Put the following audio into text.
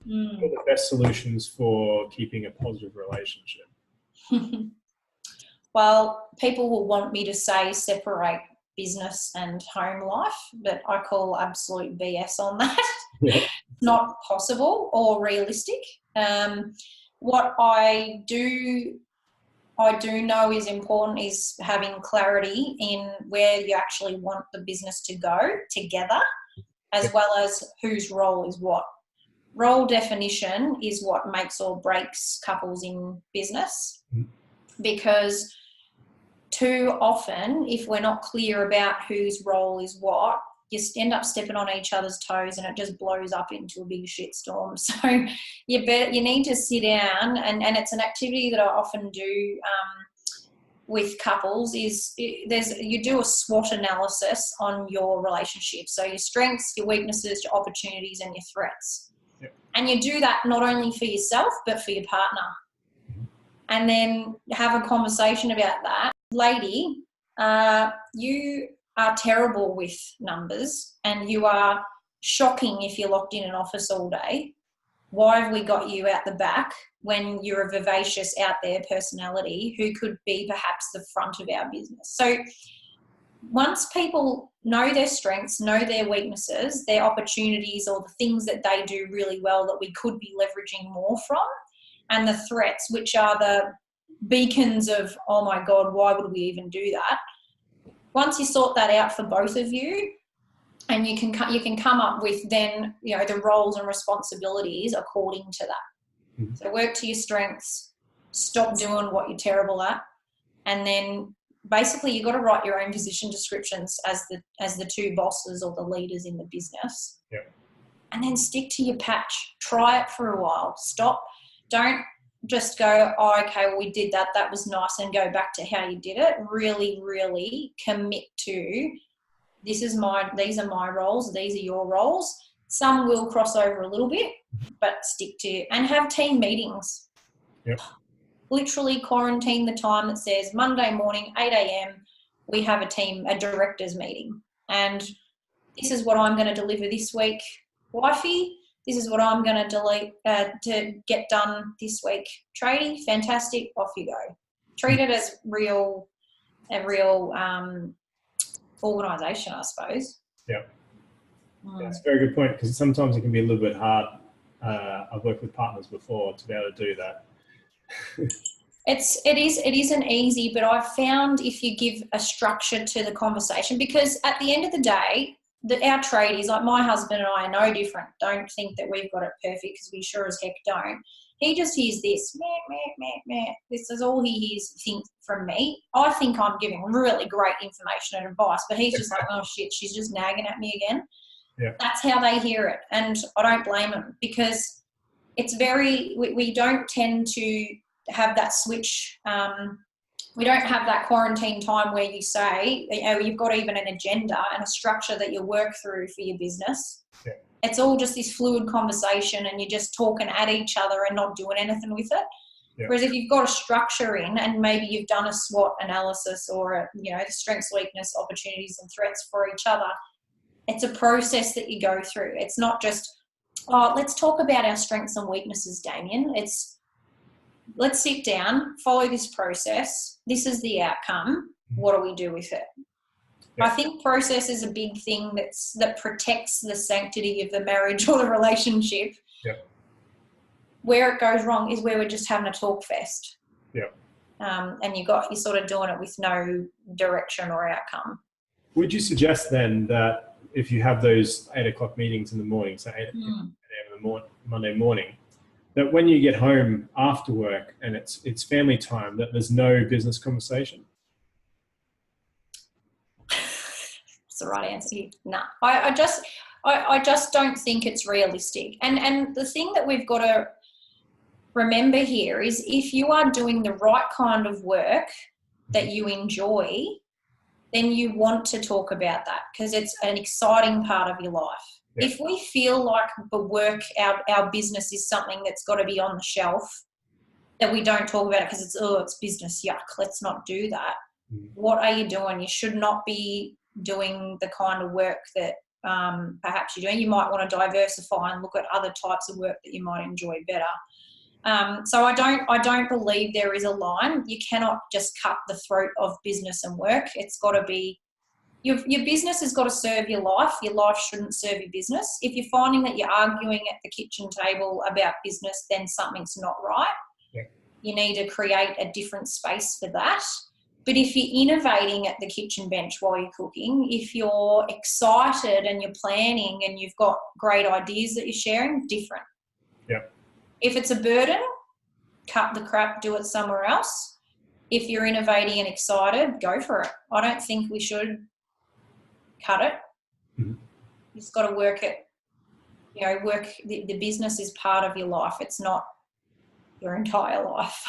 What are the best solutions for keeping a positive relationship? Well, people will want me to say separate business and home life, but I call absolute BS on that. Yeah. Not possible or realistic. What I do know is important is having clarity in where you actually want the business to go together, as well as whose role is what. Role definition is what makes or breaks couples in business, because too often, if we're not clear about whose role is what, you end up stepping on each other's toes and it just blows up into a big shitstorm. So you need to sit down, and it's an activity that I often do with couples, is you do a SWOT analysis on your relationship. So your strengths, your weaknesses, your opportunities and your threats. Yep. And you do that not only for yourself but for your partner. And then have a conversation about that. Lady, you are terrible with numbers and you are shocking if you're locked in an office all day. Why have we got you out the back when you're a vivacious out there personality who could be perhaps the front of our business? So once people know their strengths, know their weaknesses, their opportunities, or the things that they do really well that we could be leveraging more from, and the threats, which are the beacons of, oh my God, why would we even do that? Once you sort that out for both of you, and you can come up with then, the roles and responsibilities according to that. Mm-hmm. So work to your strengths, stop doing what you're terrible at, and then basically you've got to write your own position descriptions as the two bosses or the leaders in the business. Yep. And then stick to your patch. Try it for a while. Stop. Don't just go, oh, okay, well, we did that. That was nice, and go back to how you did it. Really, really commit to these are my roles. These are your roles. Some will cross over a little bit, but stick to, and have team meetings. Yep. Literally quarantine the time that says Monday morning, 8 a.m, we have a directors meeting. And this is what I'm going to deliver this week, wifey. This is what I'm going to get done this week. Tradie, fantastic, off you go. Treat it as a real organisation, I suppose. Yeah. That's a very good point, because sometimes it can be a little bit hard. I've worked with partners before to be able to do that. It isn't easy, but I've found if you give a structure to the conversation, because at the end of the day, our tradies, like my husband and I, are no different. Don't think that we've got it perfect, because we sure as heck don't. He just hears this, meh, meh, meh, meh. This is all he hears from me. I think I'm giving really great information and advice, but he's just like, oh shit, she's just nagging at me again. Yeah. That's how they hear it. And I don't blame them, because it's we don't tend to have that switch. We don't have that quarantine time where you say, you've got even an agenda and a structure that you work through for your business. Yeah. It's all just this fluid conversation, and you're just talking at each other and not doing anything with it. Yeah. Whereas if you've got a structure in, and maybe you've done a SWOT analysis or the strengths, weakness, opportunities and threats for each other, it's a process that you go through. It's not just, oh, let's talk about our strengths and weaknesses, Damien. It's, let's sit down, follow this process. This is the outcome. What do we do with it? Yeah. I think process is a big thing that protects the sanctity of the marriage or the relationship. Yeah. Where it goes wrong is where we're just having a talk fest. Yeah. And you're sort of doing it with no direction or outcome. Would you suggest then that if you have those 8 o'clock meetings in the morning, so 8 a.m. in the Monday morning, that when you get home after work and it's family time, that there's no business conversation? That's the right answer here. No, I just don't think it's realistic. And the thing that we've got to remember here is, if you are doing the right kind of work that you enjoy, then you want to talk about that, because it's an exciting part of your life. Yeah. If we feel like the work, our business is something that's got to be on the shelf, that we don't talk about it because it's business, yuck, let's not do that. What are you doing? You should not be doing the kind of work that perhaps you're doing. You might want to diversify and look at other types of work that you might enjoy better. So I don't believe there is a line. You cannot just cut the throat of business and work. It's got to be, your business has got to serve your life. Your life shouldn't serve your business. If you're finding that you're arguing at the kitchen table about business, then something's not right. Yeah. You need to create a different space for that. But if you're innovating at the kitchen bench while you're cooking, if you're excited and you're planning and you've got great ideas that you're sharing, different. Yeah. If it's a burden, cut the crap, do it somewhere else. If you're innovating and excited, go for it. I don't think we should cut it. Mm-hmm. You've just got to work it. The business is part of your life. It's not your entire life.